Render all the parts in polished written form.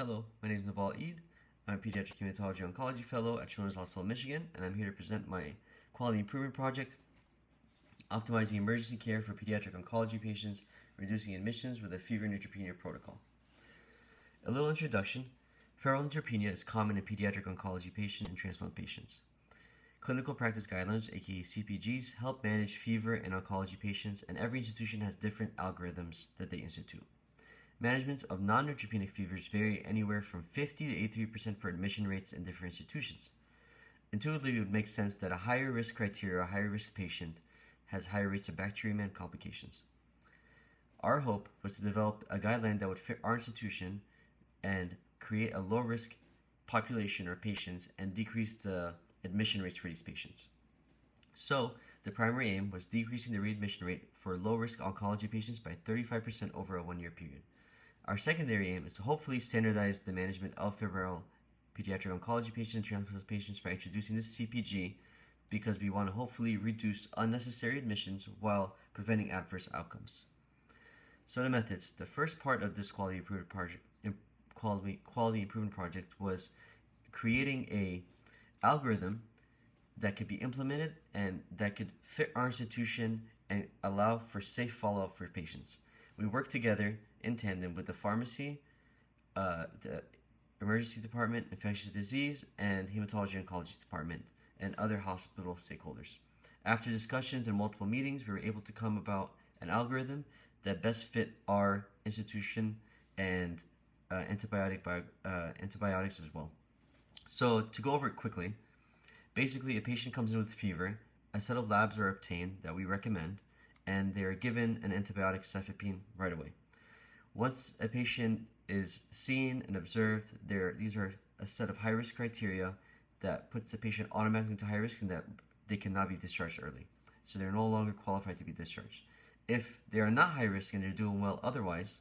Hello, my name is Nibal Eid. I'm a Pediatric Hematology Oncology Fellow at Children's Hospital of Michigan, and I'm here to present my quality improvement project, optimizing emergency care for pediatric oncology patients, reducing admissions with a fever neutropenia protocol. A little introduction. Febrile neutropenia is common in pediatric oncology patients and transplant patients. Clinical practice guidelines, aka CPGs, help manage fever in oncology patients, and every institution has different algorithms that they institute. Management of non-neutropenic fevers vary anywhere from 50 to 83% for admission rates in different institutions. Intuitively, it would make sense that a higher risk criteria, a higher risk patient, has higher rates of bacteriemia and complications. Our hope was to develop a guideline that would fit our institution and create a low-risk population or patients and decrease the admission rates for these patients. So, the primary aim was decreasing the readmission rate for low-risk oncology patients by 35% over a one-year period. Our secondary aim is to hopefully standardize the management of febrile pediatric oncology patients and transplant patients by introducing this CPG, because we want to hopefully reduce unnecessary admissions while preventing adverse outcomes. So the methods. The first part of this quality improvement project was creating a algorithm that could be implemented and that could fit our institution and allow for safe follow-up for patients. We worked together in tandem with the pharmacy, the emergency department, infectious disease, and hematology oncology department, and other hospital stakeholders. After discussions and multiple meetings, we were able to come about an algorithm that best fit our institution and antibiotics as well. So to go over it quickly, basically a patient comes in with fever, a set of labs are obtained that we recommend, and they are given an antibiotic cefepime right away. Once a patient is seen and observed, these are a set of high-risk criteria that puts the patient automatically into high risk and that they cannot be discharged early. So they're no longer qualified to be discharged. If they are not high risk and they're doing well otherwise,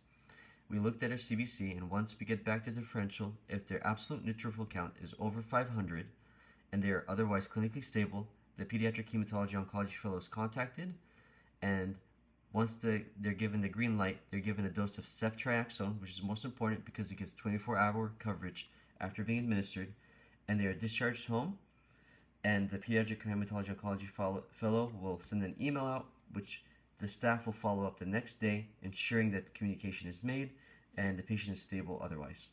we looked at our CBC, and once we get back to differential, if their absolute neutrophil count is over 500 and they are otherwise clinically stable, the pediatric hematology oncology fellow is contacted, and once they're given the green light, they're given a dose of ceftriaxone, which is most important because it gives 24-hour coverage after being administered, and they are discharged home, and the pediatric hematology oncology fellow will send an email out, which the staff will follow up the next day, ensuring that the communication is made and the patient is stable otherwise.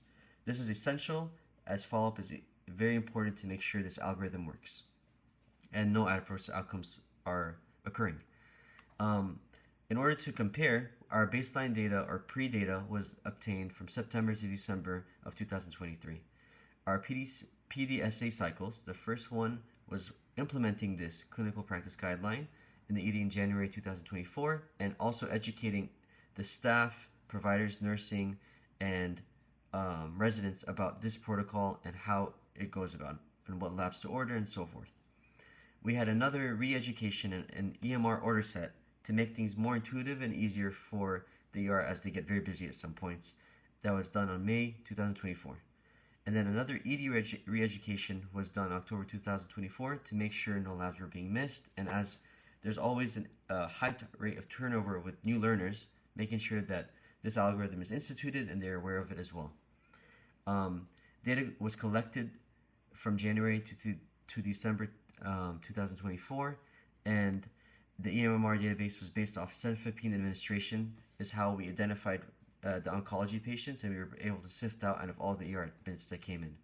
This is essential, as follow-up is very important to make sure this algorithm works and no adverse outcomes are occurring. In order to compare, our baseline data or pre-data was obtained from September to December of 2023. Our PDSA cycles, the first one was implementing this clinical practice guideline in the ED in January 2024, and also educating the staff, providers, nursing, and residents about this protocol and how it goes about and what labs to order and so forth. We had another re-education and EMR order set to make things more intuitive and easier for the ER as they get very busy at some points. That was done on May 2024. And then another ED re-education was done October 2024 to make sure no labs were being missed. And as there's always a high rate of turnover with new learners, making sure that this algorithm is instituted and they're aware of it as well. Data was collected from January to December 2024, and the EMR database was based off cefepime administration, is how we identified the oncology patients, and we were able to sift out of all the ER admits that came in.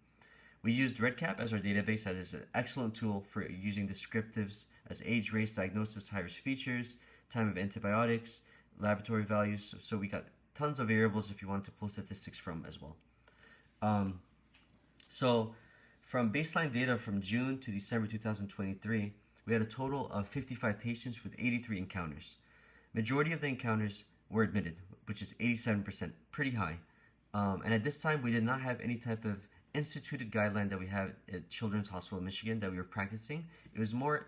We used REDCap as our database, as it's an excellent tool for using descriptives as age, race, diagnosis, high-risk features, time of antibiotics, laboratory values, so we got tons of variables if you want to pull statistics from as well. So from baseline data from June to December 2023, we had a total of 55 patients with 83 encounters. Majority of the encounters were admitted, which is 87%, pretty high. And at this time, we did not have any type of instituted guideline that we have at Children's Hospital of Michigan that we were practicing. It was more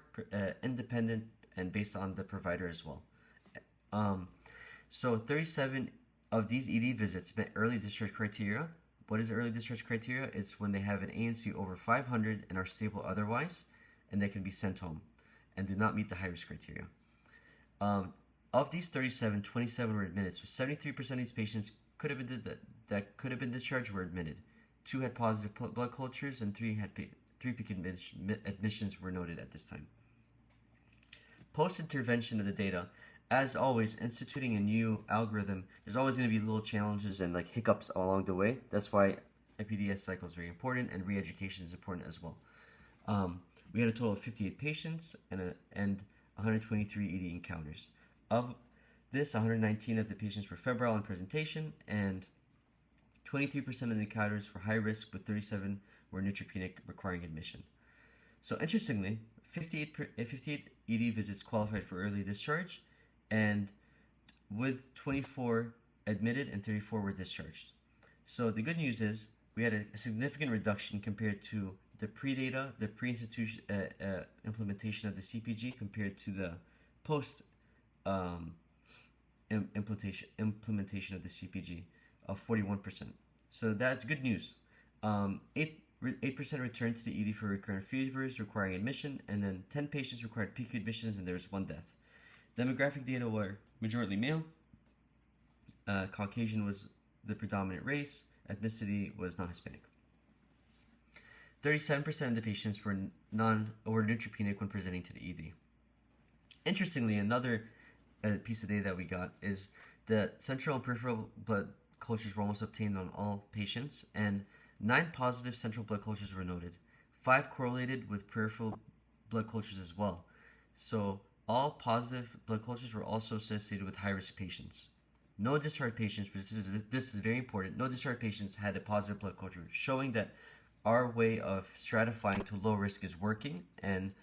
independent and based on the provider as well. So 37 of these ED visits met early discharge criteria. What is early discharge criteria? It's when they have an ANC over 500 and are stable otherwise, and they can be sent home and do not meet the high-risk criteria. Of these 37, 27 were admitted, so 73% of these patients could have been that could have been discharged were admitted. 2 had positive blood cultures, and 3 peak admissions were noted at this time. Post-intervention of the data, as always, instituting a new algorithm, there's always going to be little challenges and like hiccups along the way. That's why a PDS cycle is very important, and re-education is important as well. We had a total of 58 patients and 123 ED encounters. Of this, 119 of the patients were febrile in presentation, and 23% of the encounters were high risk, with 37 were neutropenic, requiring admission. So interestingly, 58 ED visits qualified for early discharge, and with 24 admitted and 34 were discharged. So the good news is we had a significant reduction compared to the pre-data, the pre-institution implementation of the CPG compared to the post implementation of the CPG of 41%. So that's good news. 8% returned to the ED for recurrent fevers requiring admission, and then 10 patients required PICU admissions, and there was 1 death. Demographic data were majority male. Caucasian was the predominant race. Ethnicity was non-Hispanic. 37% of the patients were neutropenic when presenting to the ED. Interestingly, another piece of data that we got is that central and peripheral blood cultures were almost obtained on all patients, and 9 positive central blood cultures were noted. 5 correlated with peripheral blood cultures as well. So all positive blood cultures were also associated with high-risk patients. No discharged patients, this is very important, no discharged patients had a positive blood culture, showing that our way of stratifying to low risk is working, and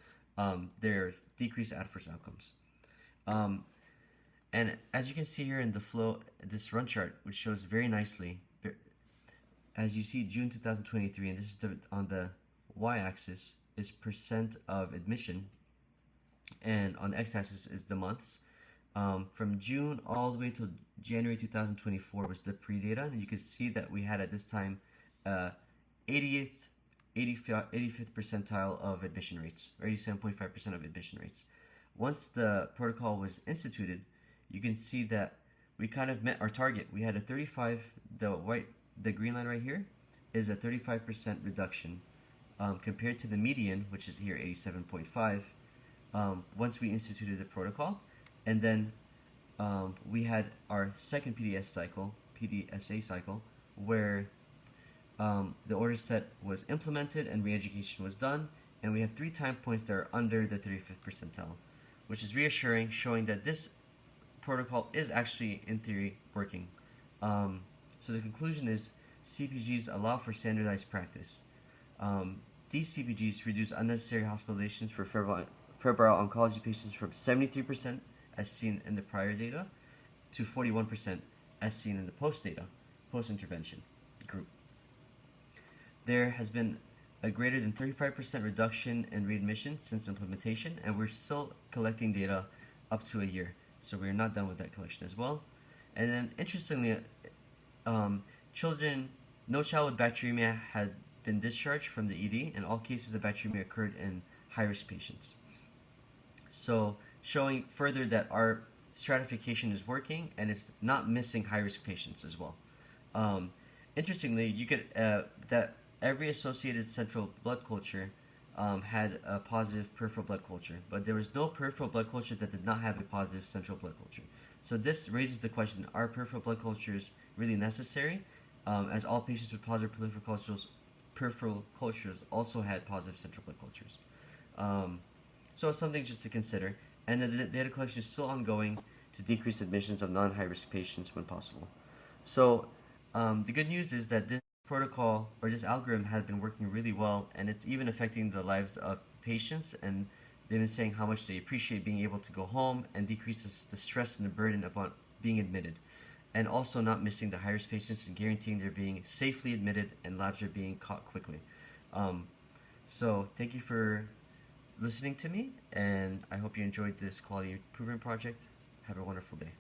there are decreased adverse outcomes. And as you can see here in the flow, this run chart, which shows very nicely, as you see June 2023, and this is on the y-axis is percent of admission, and on the x-axis is the months. From June all the way to January 2024 was the pre-data, and you can see that we had at this time 85th percentile of admission rates, or 87.5% of admission rates. Once the protocol was instituted, you can see that we kind of met our target. We had a 35, the green line right here is a 35% reduction compared to the median, which is here 87.5, once we instituted the protocol. And then we had our second PDSA cycle, where the order set was implemented and re-education was done, and we have 3 time points that are under the 35th percentile, which is reassuring, showing that this protocol is actually, in theory, working. So the conclusion is CPGs allow for standardized practice. These CPGs reduce unnecessary hospitalizations for febrile oncology patients from 73%, as seen in the prior data, to 41%, as seen in the post-intervention group. There has been a greater than 35% reduction in readmission since implementation, and we're still collecting data up to a year, so we're not done with that collection as well. And then, interestingly, no child with bacteremia had been discharged from the ED, and all cases of bacteremia occurred in high-risk patients. So, showing further that our stratification is working, and it's not missing high-risk patients as well. Interestingly, you get that every associated central blood culture had a positive peripheral blood culture, but there was no peripheral blood culture that did not have a positive central blood culture. So this raises the question, are peripheral blood cultures really necessary, as all patients with positive peripheral cultures also had positive central blood cultures. So it's something just to consider, and the data collection is still ongoing to decrease admissions of non-high-risk patients when possible. So the good news is that this protocol, or this algorithm, has been working really well, and it's even affecting the lives of patients, and they've been saying how much they appreciate being able to go home and decreases the stress and the burden upon being admitted, and also not missing the high-risk patients and guaranteeing they're being safely admitted and labs are being caught quickly. So thank you for listening to me, and I hope you enjoyed this quality improvement project. Have a wonderful day.